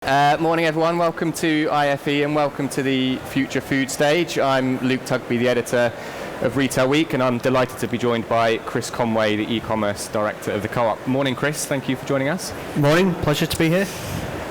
Morning everyone, welcome to IFE and welcome to the Future Food Stage. I'm Luke Tugby, the editor of Retail Week, and I'm delighted to be joined by Chris Conway, the e-commerce director of the Co-op. Morning Chris, thank you for joining us. Morning, pleasure to be here.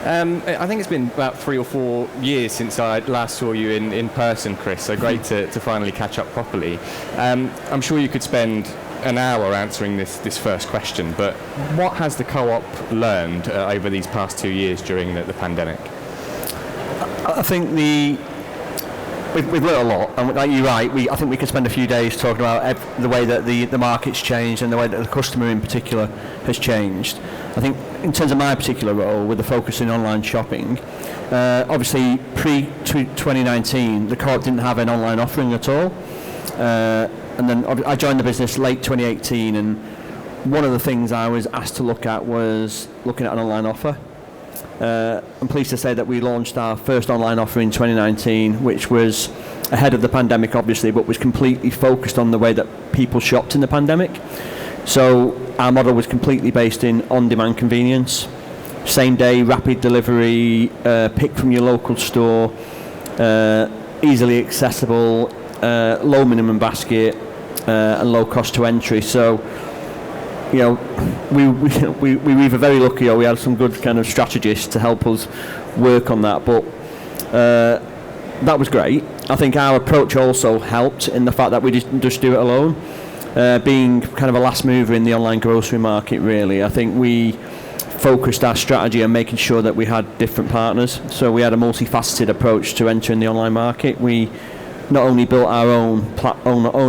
I think it's been about 3 or 4 years since I last saw you in person, Chris, so great to finally catch up properly. I'm sure you could spend an hour answering this first question, but what has the Co-op learned over these past 2 years during the pandemic? I think we've learned a lot, and like you're right, I think we could spend a few days talking about the way that the market's changed and the way that the customer in particular has changed. I think in terms of my particular role with the focus in online shopping, obviously pre-2019 the Co-op didn't have an online offering at all. And then I joined the business late 2018, and one of the things I was asked to look at was looking at an online offer. I'm pleased to say that we launched our first online offer in 2019, which was ahead of the pandemic obviously, but was completely focused on the way that people shopped in the pandemic. So our model was completely based in on-demand convenience, same day, rapid delivery, pick from your local store, easily accessible, low minimum basket, and low cost to entry. So, you know, we were either very lucky or we had some good kind of strategists to help us work on that. But that was great. I think our approach also helped in the fact that we didn't just do it alone. Being kind of a last mover in the online grocery market, really, I think we focused our strategy on making sure that we had different partners. So we had a multifaceted approach to entering the online market. We not only built our own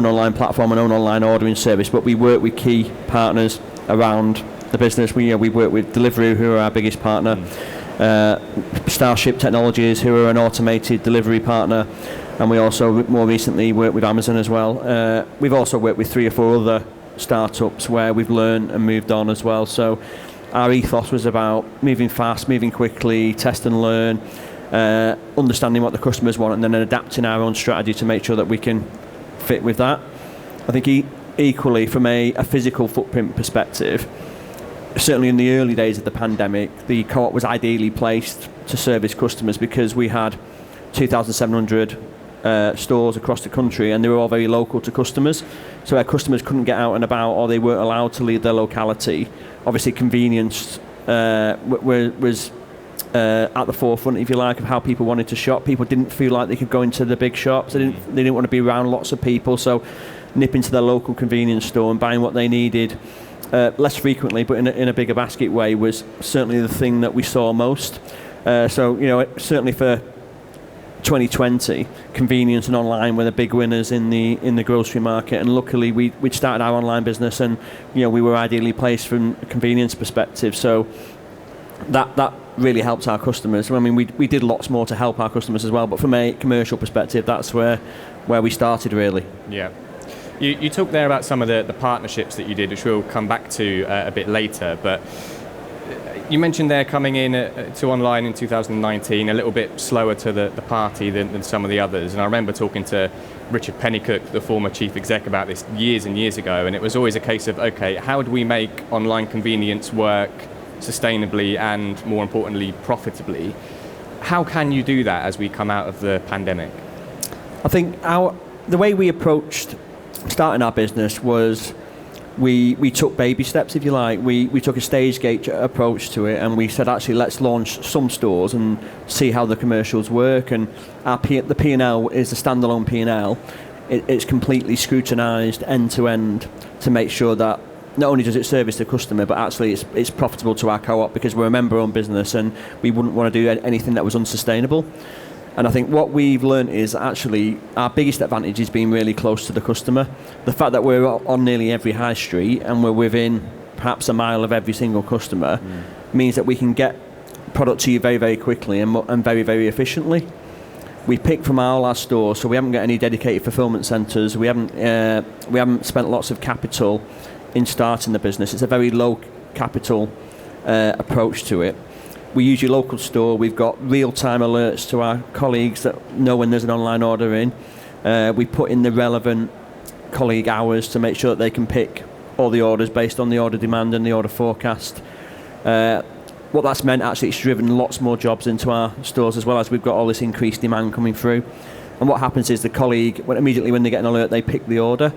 online platform and own online ordering service, but we work with key partners around the business. We work with Deliveroo, who are our biggest partner, Starship Technologies, who are an automated delivery partner, and we also more recently worked with Amazon as well. We've also worked with 3 or 4 other startups where we've learned and moved on as well. So our ethos was about moving fast, moving quickly, test and learn, understanding what the customers want, and then adapting our own strategy to make sure that we can fit with that. I think equally from a physical footprint perspective, certainly in the early days of the pandemic, the Co-op was ideally placed to service customers because we had 2,700 stores across the country, and they were all very local to customers. So our customers couldn't get out and about, or they weren't allowed to leave their locality. Obviously convenience was at the forefront, if you like, of how people wanted to shop. People didn't feel like they could go into the big shops. They didn't want to be around lots of people, so nip into their local convenience store and buying what they needed less frequently, but in a bigger basket way, was certainly the thing that we saw most. So, you know, certainly for 2020, convenience and online were the big winners in the grocery market, and luckily we'd started our online business, and you know, we were ideally placed from a convenience perspective. So that really helps our customers. I mean, we did lots more to help our customers as well, but from a commercial perspective, that's where we started, really. Yeah. You talked there about some of the partnerships that you did, which we'll come back to a bit later, but you mentioned they're coming in to online in 2019, a little bit slower to the party than some of the others. And I remember talking to Richard Pennycook, the former chief exec, about this years and years ago, and it was always a case of, okay, how do we make online convenience work sustainably and, more importantly, profitably? How can you do that as we come out of the pandemic? I think the way we approached starting our business was we took baby steps, if you like. We took a stage gate approach to it, and we said, actually, let's launch some stores and see how the commercials work. And the P&L is a standalone P&L. It's completely scrutinised end to end to make sure that not only does it service the customer, but actually it's profitable to our Co-op, because we're a member-owned business and we wouldn't want to do anything that was unsustainable. And I think what we've learned is actually our biggest advantage is being really close to the customer. The fact that we're on nearly every high street and we're within perhaps a mile of every single customer means that we can get product to you very, very quickly and very, very efficiently. We pick from all our stores, so we haven't got any dedicated fulfillment centres. We haven't spent lots of capital in starting the business. It's a very low capital approach to it. We use your local store. We've got real-time alerts to our colleagues that know when there's an online order in. We put in the relevant colleague hours to make sure that they can pick all the orders based on the order demand and the order forecast. what that's meant, actually, it's driven lots more jobs into our stores as well, as we've got all this increased demand coming through. And what happens is the colleague, immediately when they get an alert, they pick the order.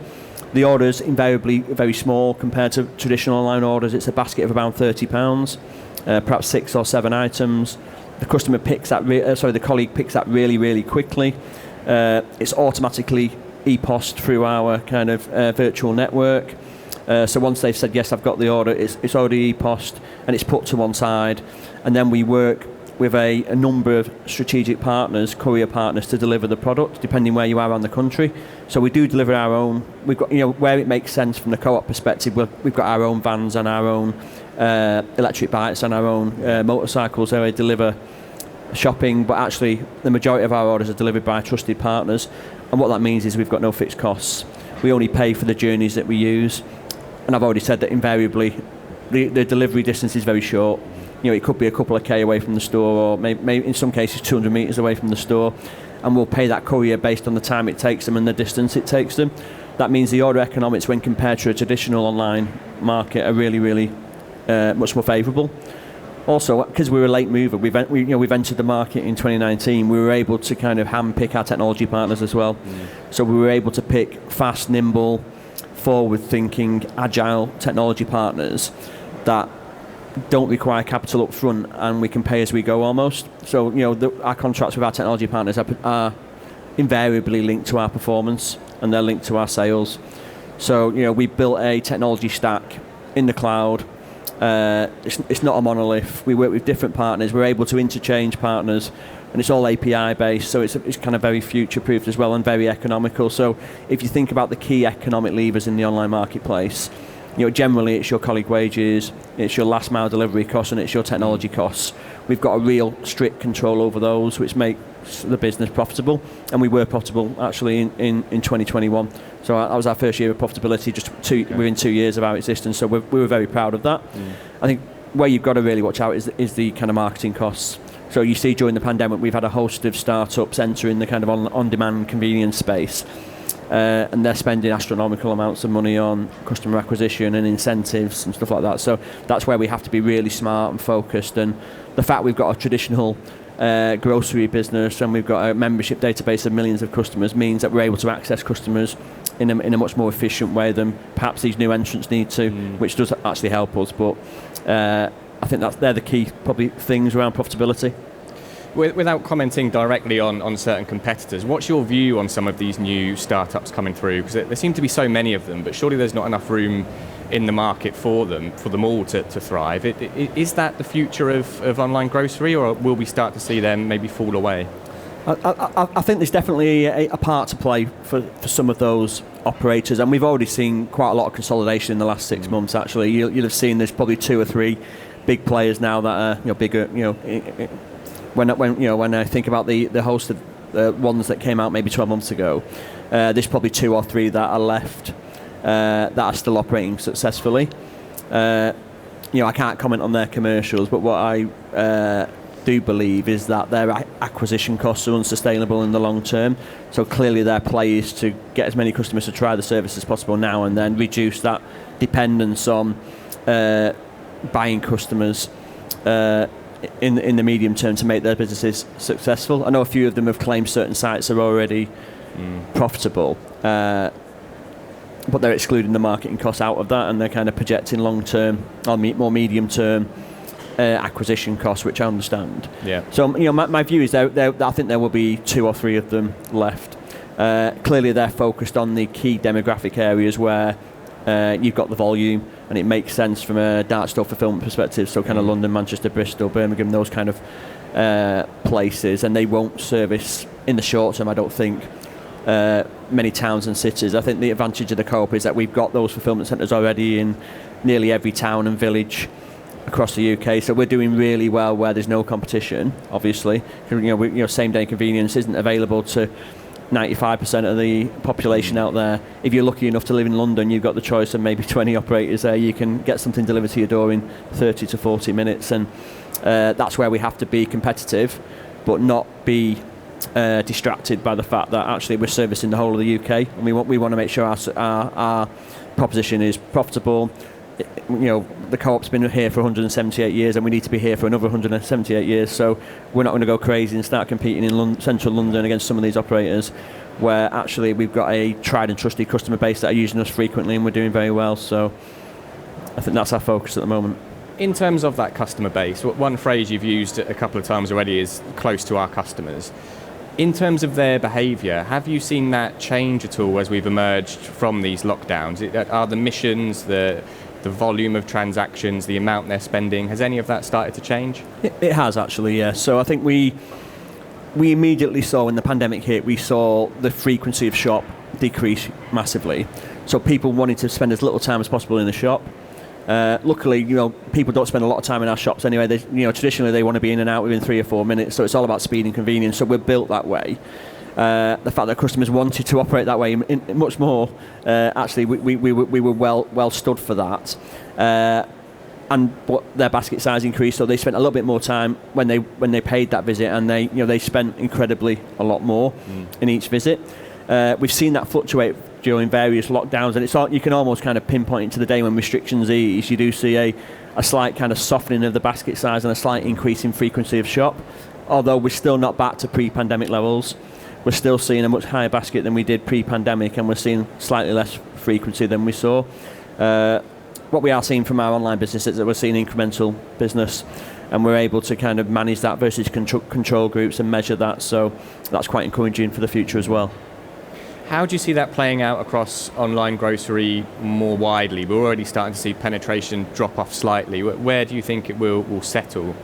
The order's invariably very small compared to traditional online orders. It's a basket of around £30, perhaps 6 or 7 items. The customer picks that, the colleague picks that really, really quickly. It's automatically e-post through our kind of virtual network. So once they've said, yes, I've got the order, it's already e-post and it's put to one side. And then we work with a number of strategic partners, courier partners, to deliver the product, depending where you are around the country. So we do deliver our own. We've got, where it makes sense from the co-op perspective, we've got our own vans and our own electric bikes and our own motorcycles where we deliver shopping, but actually the majority of our orders are delivered by trusted partners. And what that means is we've got no fixed costs. We only pay for the journeys that we use. And I've already said that invariably the delivery distance is very short. It could be a couple of K away from the store, or maybe in some cases 200 metres away from the store, and we'll pay that courier based on the time it takes them and the distance it takes them. That means the order economics, when compared to a traditional online market, are really, really much more favourable. Also, because we're a late mover, we've entered the market in 2019. We were able to kind of hand-pick our technology partners as well. So we were able to pick fast, nimble, forward-thinking, agile technology partners that don't require capital up front, and we can pay as we go almost. So our contracts with our technology partners are invariably linked to our performance, and they're linked to our sales. So we built a technology stack in the cloud. It's not a monolith. We work with different partners. We're able to interchange partners, and it's all API based, so it's kind of very future proofed as well and very economical. So if you think about the key economic levers in the online marketplace, generally it's your colleague wages, it's your last mile delivery costs, and it's your technology costs. We've got a real strict control over those, which makes the business profitable, and we were profitable actually in 2021. So that was our first year of profitability, within 2 years of our existence, so we were very proud of that. I think where you've got to really watch out is the kind of marketing costs. So you see during the pandemic we've had a host of startups entering the kind of on-demand convenience space. And they're spending astronomical amounts of money on customer acquisition and incentives and stuff like that. So that's where we have to be really smart and focused. And the fact we've got a traditional grocery business and we've got a membership database of millions of customers means that we're able to access customers in a much more efficient way than perhaps these new entrants need to, which does actually help us. But I think they're the key probably things around profitability. Without commenting directly on certain competitors, what's your view on some of these new startups coming through? Because there seem to be so many of them, but surely there's not enough room in the market for them all to thrive. Is that the future of online grocery, or will we start to see them maybe fall away? I think there's definitely a part to play for some of those operators, and we've already seen quite a lot of consolidation in the last 6 months. Actually, you'll have seen there's probably 2 or 3 big players now that are bigger. When I think about the host of ones that came out maybe 12 months ago, there's probably 2 or 3 that are left that are still operating successfully. I can't comment on their commercials, but what I do believe is that their acquisition costs are unsustainable in the long term. So clearly their play is to get as many customers to try the service as possible now, and then reduce that dependence on buying customers in the medium term to make their businesses successful. I know a few of them have claimed certain sites are already profitable, but they're excluding the marketing costs out of that, and they're kind of projecting long-term or more medium-term acquisition costs, which I understand. Yeah. So my view is I think there will be 2 or 3 of them left. Clearly they're focused on the key demographic areas where you've got the volume, and it makes sense from a dark store fulfillment perspective, so kind of London, Manchester, Bristol, Birmingham, those kind of places, and they won't service in the short term, I don't think, many towns and cities. I think the advantage of the Co-op is that we've got those fulfillment centres already in nearly every town and village across the UK, so we're doing really well where there's no competition, obviously. Same day convenience isn't available to 95% of the population out there. If you're lucky enough to live in London, you've got the choice of maybe 20 operators there. You can get something delivered to your door in 30 to 40 minutes, and that's where we have to be competitive, but not be distracted by the fact that actually we're servicing the whole of the UK, and we want to make sure our proposition is profitable, the co-op's been here for 178 years and we need to be here for another 178 years, so we're not going to go crazy and start competing in central London against some of these operators where actually we've got a tried and trusted customer base that are using us frequently and we're doing very well. So I think that's our focus at the moment. In terms of that customer base, one phrase you've used a couple of times already is close to our customers. In terms of their behaviour, have you seen that change at all as we've emerged from these lockdowns? Are the missions, the volume of transactions, the amount they're spending, has any of that started to change? It has actually, yeah. So I think we immediately saw when the pandemic hit, we saw the frequency of shop decrease massively. So people wanted to spend as little time as possible in the shop. Luckily, people don't spend a lot of time in our shops anyway. Traditionally they want to be in and out within 3 or 4 minutes. So it's all about speed and convenience. So we're built that way. The fact that customers wanted to operate that way much more, actually, we were well stood for that. But their basket size increased, so they spent a little bit more time when they paid that visit, and they spent incredibly a lot more in each visit. We've seen that fluctuate during various lockdowns, and you can almost kind of pinpoint it to the day when restrictions ease. You do see a slight kind of softening of the basket size and a slight increase in frequency of shop, although we're still not back to pre-pandemic levels. We're still seeing a much higher basket than we did pre-pandemic, and we're seeing slightly less frequency than we saw. What we are seeing from our online business is that we're seeing incremental business, and we're able to kind of manage that versus control groups and measure that, so that's quite encouraging for the future as well. How do you see that playing out across online grocery more widely? We're already starting to see penetration drop off slightly. Where do you think it will settle?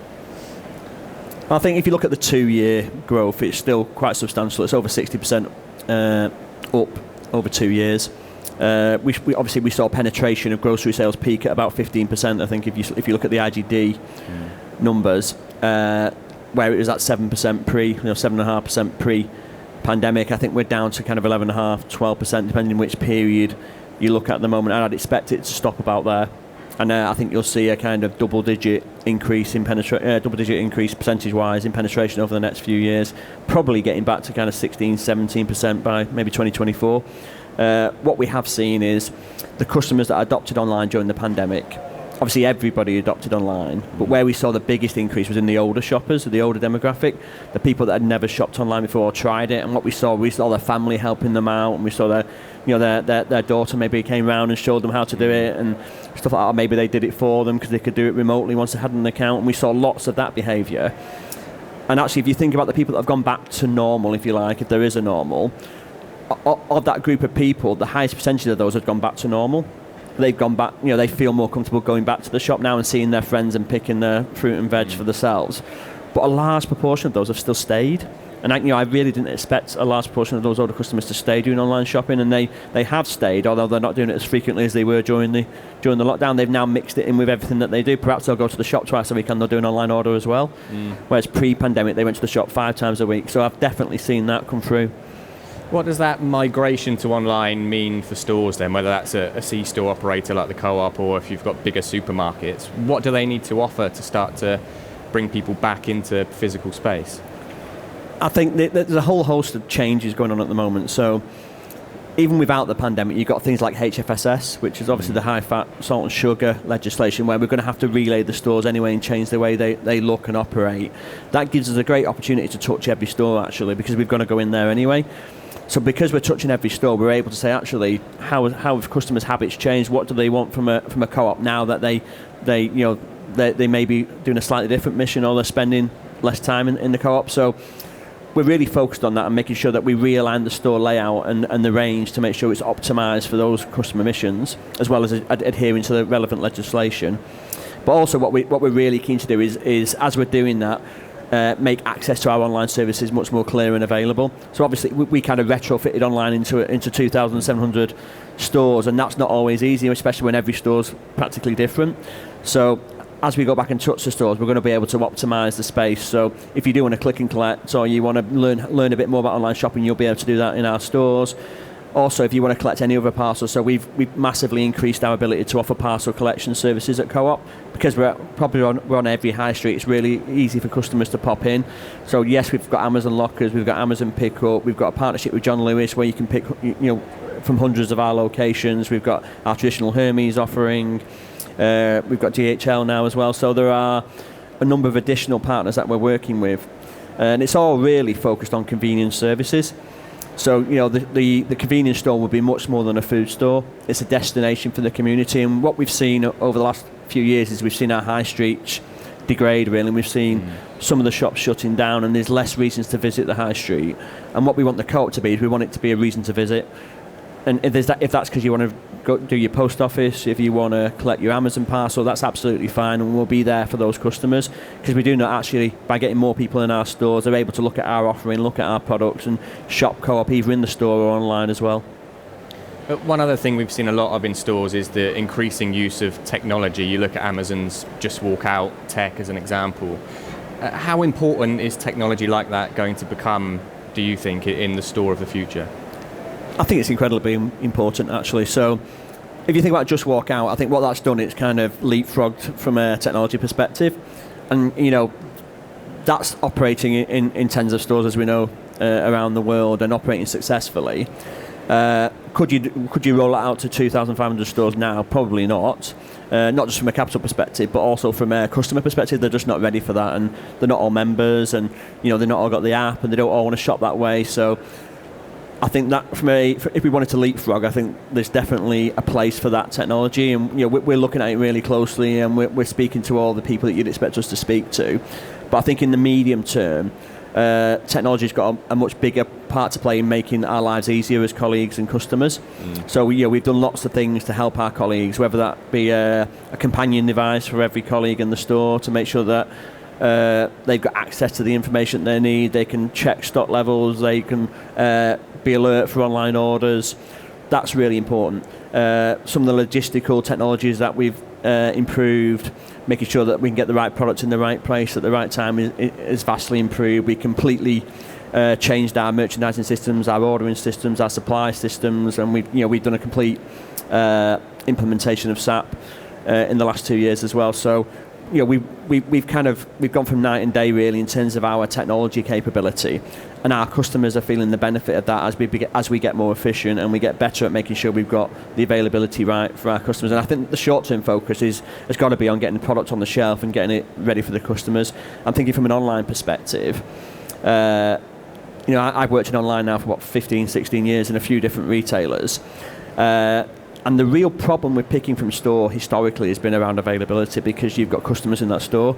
I think if you look at the 2-year growth, it's still quite substantial. It's over 60% up over 2 years. We obviously saw penetration of grocery sales peak at about 15%. I think if you look at the IGD numbers, where it was at 7% 7.5% pre-pandemic, I think we're down to kind of 11.5%, 12%, depending on which period you look at the moment. And I'd expect it to stop about there. And I think you'll see a kind of double-digit increase percentage-wise in penetration over the next few years, probably getting back to kind of 16, 17% by maybe 2024. What we have seen is the customers that adopted online during the pandemic, obviously everybody adopted online, but where we saw the biggest increase was in the older shoppers, the older demographic, the people that had never shopped online before or tried it. And what we saw their family helping them out, and we saw their daughter maybe came round and showed them how to do it and stuff like that. Or maybe they did it for them because they could do it remotely once they had an account, and we saw lots of that behaviour. And actually, if you think about the people that have gone back to normal, if you like, if there is a normal, of that group of people, the highest percentage of those have gone back to normal. They've gone back, they feel more comfortable going back to the shop now and seeing their friends and picking their fruit and veg for themselves. But a large proportion of those have still stayed. And I really didn't expect a large proportion of those older customers to stay doing online shopping, and they have stayed, although they're not doing it as frequently as they were during the lockdown. They've now mixed it in with everything that they do. Perhaps they'll go to the shop twice a week and they'll do an online order as well. Whereas pre-pandemic, they went to the shop 5 times a week. So I've definitely seen that come through. What does that migration to online mean for stores then, whether that's a C-store operator like the Co-op or if you've got bigger supermarkets? What do they need to offer to start to bring people back into physical space? I think there's a whole host of changes going on at the moment. So even without the pandemic, you've got things like HFSS, which is obviously the high-fat, salt and sugar legislation, where we're going to have to relay the stores anyway and change the way they look and operate. That gives us a great opportunity to touch every store, actually, because we've got to go in there anyway. So because we're touching every store, we're able to say, actually, how have customers' habits changed? What do they want from a co-op now that they may be doing a slightly different mission, or they're spending less time in the co-op? So we're really focused on that and making sure that we realign the store layout and the range to make sure it's optimised for those customer missions, as well as adhering to the relevant legislation. But also what we're really keen to do is as we're doing that, make access to our online services much more clear and available. So obviously we kind of retrofitted online into 2,700 stores, and that's not always easy, especially when every store's practically different. So as we go back and touch the stores, we're going to be able to optimise the space. So if you do want to click and collect, or you want to learn a bit more about online shopping, you'll be able to do that in our stores. Also, if you want to collect any other parcels, so we've massively increased our ability to offer parcel collection services at Co-op, because we're on every high street. It's really easy for customers to pop in. So yes, we've got Amazon lockers, we've got Amazon pickup, we've got a partnership with John Lewis where you can pick from hundreds of our locations. We've got our traditional Hermes offering. We've got DHL now as well. So there are a number of additional partners that we're working with. And it's all really focused on convenience services. So, the convenience store will be much more than a food store. It's a destination for the community. And what we've seen over the last few years is we've seen our high streets degrade, really. And we've seen some of the shops shutting down, and there's less reasons to visit the high street. And what we want the Co-op to be is we want it to be a reason to visit. And if that's because you want to go do your post office, if you want to collect your Amazon parcel, that's absolutely fine, and we'll be there for those customers, because we do know actually by getting more people in our stores, they're able to look at our offering, look at our products, and shop Co-op either in the store or online as well. But one other thing we've seen a lot of in stores is the increasing use of technology. You look at Amazon's Just Walk Out tech as an example. How important is technology like that going to become, do you think, in the store of the future? I think it's incredibly important, actually. So if you think about Just Walk Out, I think what that's done, it's kind of leapfrogged from a technology perspective. And, that's operating in tens of stores, as we know, around the world, and operating successfully. Could you roll it out to 2,500 stores now? Probably not. Not just from a capital perspective, but also from a customer perspective. They're just not ready for that, and they're not all members, and they're not all got the app, and they don't all want to shop that way. So I think that if we wanted to leapfrog, I think there's definitely a place for that technology, and we're looking at it really closely, and we're speaking to all the people that you'd expect us to speak to. But I think in the medium term, technology's got a much bigger part to play in making our lives easier as colleagues and customers. So we've done lots of things to help our colleagues, whether that be a companion device for every colleague in the store to make sure that they've got access to the information they need. They can check stock levels. They can be alert for online orders. That's really important. Some of the logistical technologies that we've improved, making sure that we can get the right product in the right place at the right time is vastly improved. We completely changed our merchandising systems, our ordering systems, our supply systems, and we've done a complete implementation of SAP in the last 2 years as well. So we've gone from night and day really in terms of our technology capability, and our customers are feeling the benefit of that as we get more efficient and we get better at making sure we've got the availability right for our customers. And I think the short-term focus has got to be on getting the product on the shelf and getting it ready for the customers. I'm thinking from an online perspective. I've worked in online now for 15, 16 years in a few different retailers. And the real problem with picking from store historically has been around availability, because you've got customers in that store.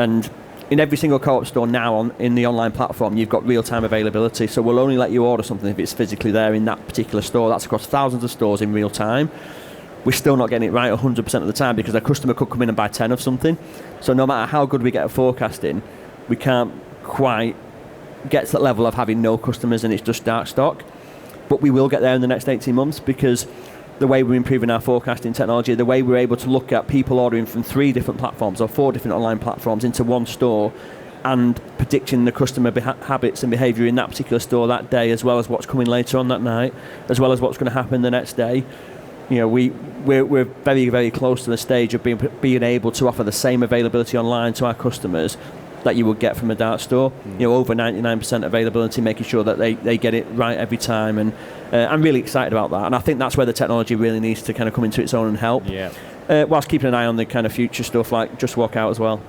And in every single Co-op store now in the online platform, you've got real-time availability. So we'll only let you order something if it's physically there in that particular store. That's across thousands of stores in real time. We're still not getting it right 100% of the time, because a customer could come in and buy 10 of something. So no matter how good we get at forecasting, we can't quite get to that level of having no customers and it's just dark stock. But we will get there in the next 18 months, because the way we're improving our forecasting technology, the way we're able to look at people ordering from 3 different platforms or 4 different online platforms into one store, and predicting the customer habits and behaviour in that particular store that day, as well as what's coming later on that night, as well as what's going to happen the next day. We're very, very close to the stage of being able to offer the same availability online to our customers that you would get from a dark store. Over 99% availability, making sure that they get it right every time, and I'm really excited about that. And I think that's where the technology really needs to kind of come into its own and help, whilst keeping an eye on the kind of future stuff like Just Walk Out as well.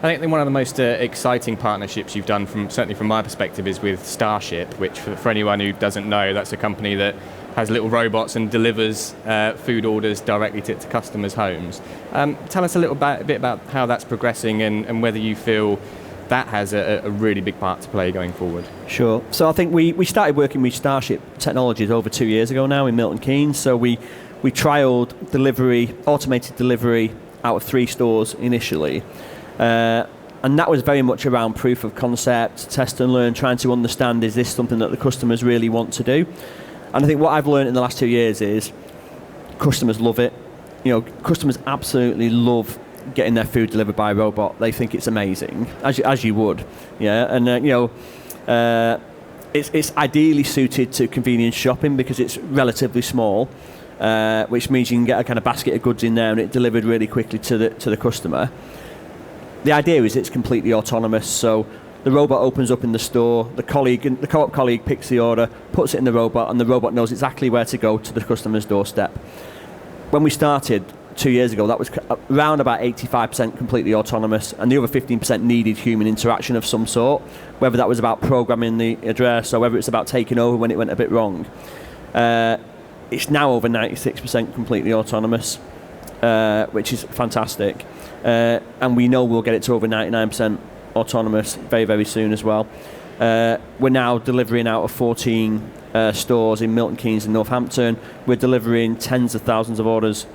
I think one of the most exciting partnerships you've done, certainly from my perspective, is with Starship, which for anyone who doesn't know, that's a company that has little robots and delivers food orders directly to customers' homes. Tell us a little bit about how that's progressing, and whether you feel that has a really big part to play going forward. Sure. So I think we started working with Starship Technologies over 2 years ago now in Milton Keynes. So we trialled automated delivery out of 3 stores initially. And that was very much around proof of concept, test and learn, trying to understand, is this something that the customers really want to do? And I think what I've learned in the last 2 years is customers love it. Customers absolutely love getting their food delivered by a robot. They think it's amazing, as you would. Yeah, and it's ideally suited to convenience shopping because it's relatively small, which means you can get a kind of basket of goods in there and it delivered really quickly to the customer. The idea is it's completely autonomous, so the robot opens up in the store, the Co-op colleague picks the order, puts it in the robot, and the robot knows exactly where to go to the customer's doorstep. When we started, 2 years ago, that was around about 85% completely autonomous, and the other 15% needed human interaction of some sort, whether that was about programming the address or whether it's about taking over when it went a bit wrong. It's now over 96% completely autonomous, which is fantastic. And we know we'll get it to over 99% autonomous very, very soon as well. We're now delivering out of 14 stores in Milton Keynes and Northampton. We're delivering tens of thousands of orders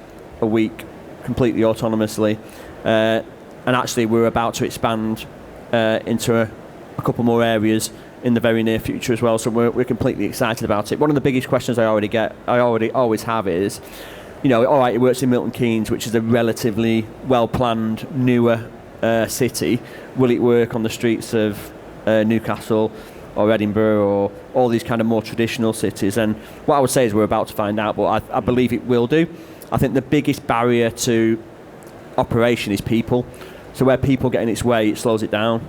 a week completely autonomously. And actually, we're about to expand into a couple more areas in the very near future as well. So we're completely excited about it. One of the biggest questions I always have is, all right, it works in Milton Keynes, which is a relatively well-planned, newer city. Will it work on the streets of Newcastle or Edinburgh or all these kind of more traditional cities? And what I would say is we're about to find out, but I believe it will do. I think the biggest barrier to operation is people. So where people get in its way, it slows it down.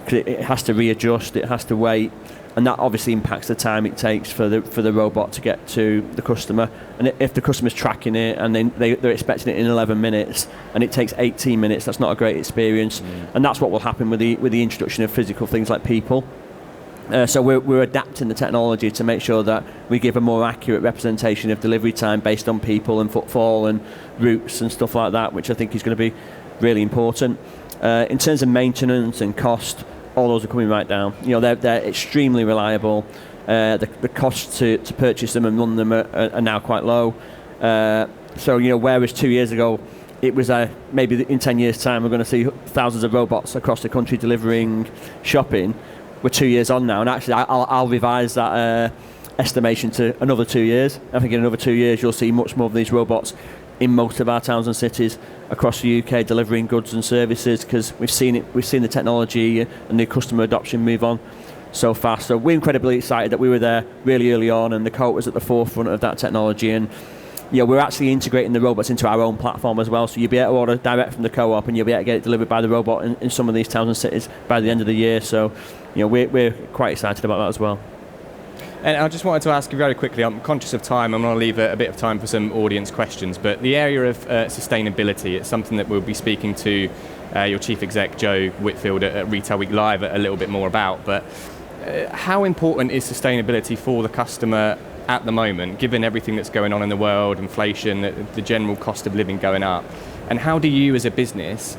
Because it has to readjust, it has to wait, and that obviously impacts the time it takes for the robot to get to the customer. And if the customer's tracking it and they're expecting it in 11 minutes and it takes 18 minutes, that's not a great experience. And that's what will happen with the introduction of physical things like people. So we're adapting the technology to make sure that we give a more accurate representation of delivery time based on people and footfall and routes and stuff like that, which I think is going to be really important. In terms of maintenance and cost, all those are coming right down. They're extremely reliable. The costs to purchase them and run them are now quite low. So whereas 2 years ago, it was maybe in 10 years' time we're going to see thousands of robots across the country delivering shopping. We're 2 years on now, and actually I'll revise that estimation to another 2 years. I think in another 2 years you'll see much more of these robots in most of our towns and cities across the UK delivering goods and services, because we've seen the technology and the customer adoption move on so fast. So we're incredibly excited that we were there really early on, and the Co-op was at the forefront of that technology. And we're actually integrating the robots into our own platform as well, so you'll be able to order direct from the Co-op and you'll be able to get it delivered by the robot in some of these towns and cities by the end of the year. So we're quite excited about that as well. And I just wanted to ask you very quickly, I'm conscious of time, I'm going to leave a bit of time for some audience questions, but the area of sustainability, it's something that we'll be speaking to your Chief Exec, Joe Whitfield, at Retail Week Live a little bit more about. But how important is sustainability for the customer at the moment, given everything that's going on in the world, inflation, the general cost of living going up? And how do you as a business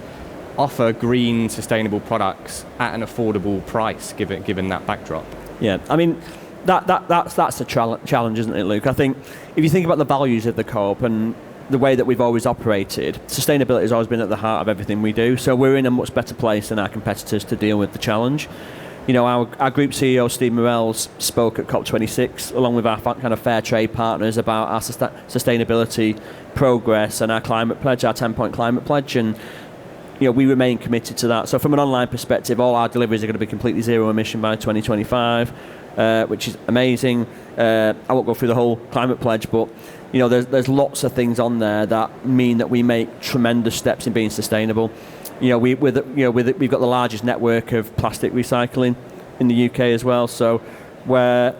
offer green, sustainable products at an affordable price, given that backdrop? Yeah, I mean, that's a challenge, isn't it, Luke? I think if you think about the values of the Co-op and the way that we've always operated, sustainability has always been at the heart of everything we do. So we're in a much better place than our competitors to deal with the challenge. Our group CEO, Steve Morels, spoke at COP26 along with our kind of fair trade partners about our sustainability progress and our climate pledge, our 10-point climate pledge, and we remain committed to that. So from an online perspective, all our deliveries are going to be completely zero emission by 2025, which is amazing. I won't go through the whole climate pledge, but there's lots of things on there that mean that we make tremendous steps in being sustainable. We've got the largest network of plastic recycling in the UK as well. So where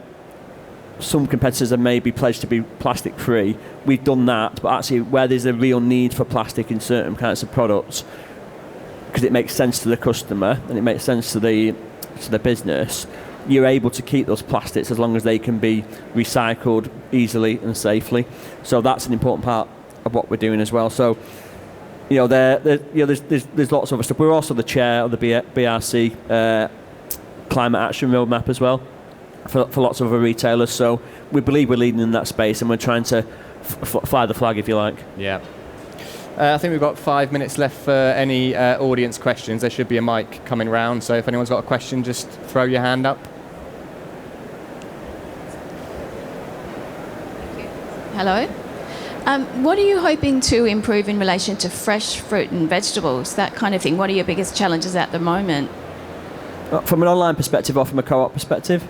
some competitors are maybe pledged to be plastic free, we've done that. But actually, where there's a real need for plastic in certain kinds of products, because it makes sense to the customer and it makes sense to the business, you're able to keep those plastics as long as they can be recycled easily and safely. So that's an important part of what we're doing as well. So there's lots of other stuff. We're also the chair of the BRC Climate Action Roadmap as well for lots of other retailers. So we believe we're leading in that space, and we're trying to fly the flag, if you like. Yeah. I think we've got 5 minutes left for any audience questions. There should be a mic coming round, so if anyone's got a question, just throw your hand up. Hello. What are you hoping to improve in relation to fresh fruit and vegetables, that kind of thing? What are your biggest challenges at the moment? From an online perspective or from a Co-op perspective?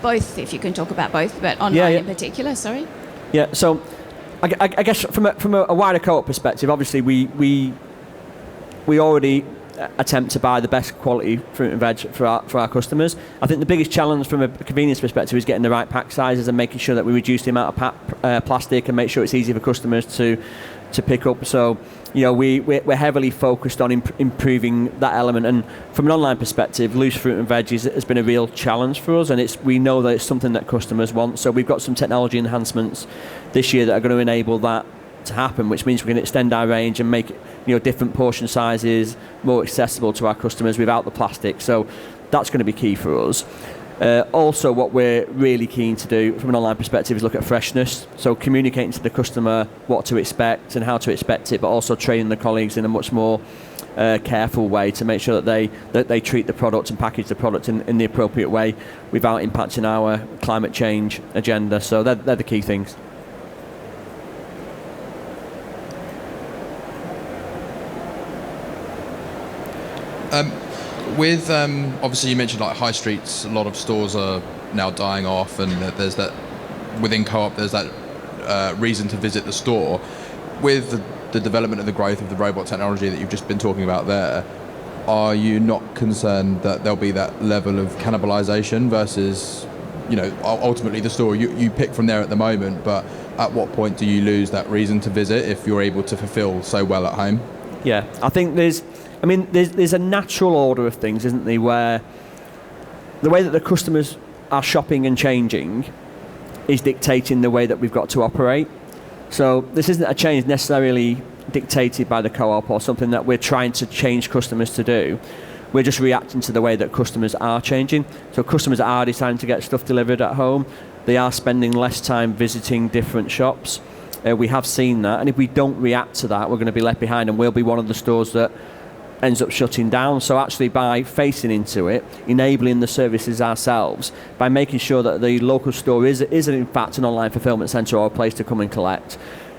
Both, if you can talk about both, but online in particular, sorry. Yeah, so I guess from a wider Co-op perspective, obviously we already attempt to buy the best quality fruit and veg for our customers. I think the biggest challenge from a convenience perspective is getting the right pack sizes and making sure that we reduce the amount of plastic and make sure it's easy for customers to to pick up. So, we're heavily focused on improving that element. And from an online perspective, loose fruit and veggies has been a real challenge for us, and we know that it's something that customers want. So we've got some technology enhancements this year that are going to enable that to happen, which means we can extend our range and make different portion sizes more accessible to our customers without the plastic. So that's going to be key for us. Also, what we're really keen to do from an online perspective is look at freshness. So communicating to the customer what to expect and how to expect it, but also training the colleagues in a much more careful way to make sure that they treat the product and package the product in the appropriate way without impacting our climate change agenda. So they're the key things. With obviously you mentioned like high streets, a lot of stores are now dying off, and there's that within Co-op. There's that reason to visit the store. With the development and the growth of the robot technology that you've just been talking about there, are you not concerned that there'll be that level of cannibalization versus, ultimately the store you pick from there at the moment, but at what point do you lose that reason to visit if you're able to fulfill so well at home? Yeah, I think there's a natural order of things, isn't there, where the way that the customers are shopping and changing is dictating the way that we've got to operate. So this isn't a change necessarily dictated by the Co-op or something that we're trying to change customers to do. We're just reacting to the way that customers are changing. So customers are deciding to get stuff delivered at home. They are spending less time visiting different shops. We have seen that, and if we don't react to that, we're going to be left behind, and we'll be one of the stores that ends up shutting down. So actually, by facing into it, enabling the services ourselves, by making sure that the local store is in fact an online fulfillment centre or a place to come and collect,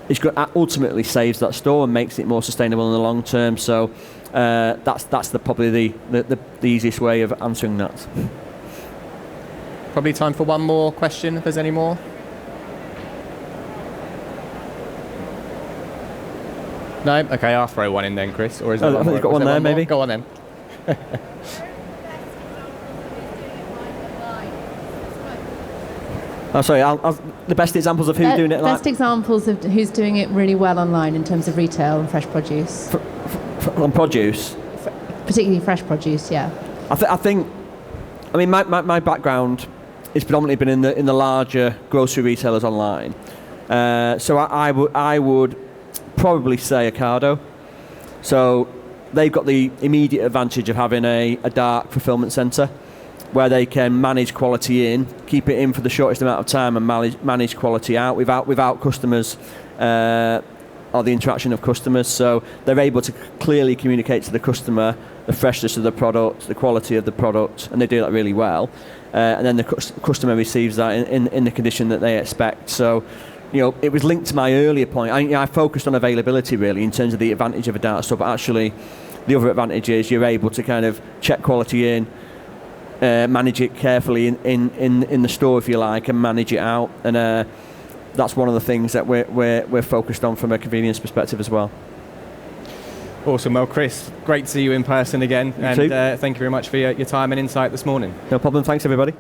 it ultimately saves that store and makes it more sustainable in the long term. So that's probably the easiest way of answering that. Probably time for one more question, if there's any more. No? Okay, I'll throw one in then, Chris. Or is there I think you've got one there, maybe. Go on then. Oh, sorry. The best examples of who's doing it. Best examples of who's doing it really well online in terms of retail and fresh produce. On produce. Particularly fresh produce, yeah. I think. My background has predominantly been in the larger grocery retailers online. So I would probably say Ocado. So they've got the immediate advantage of having a dark fulfillment centre where they can manage quality in, keep it in for the shortest amount of time, and manage quality out without customers or the interaction of customers. So they're able to clearly communicate to the customer the freshness of the product, the quality of the product, and they do that really well. And then the customer receives that in the condition that they expect. So it was linked to my earlier point. I focused on availability really in terms of the advantage of a dark store, but actually the other advantage is you're able to kind of check quality in, manage it carefully in the store if you like, and manage it out. And that's one of the things that we're focused on from a convenience perspective as well. Awesome. Well, Chris, great to see you in person again. You too. And thank you very much for your time and insight this morning. No problem. Thanks, everybody.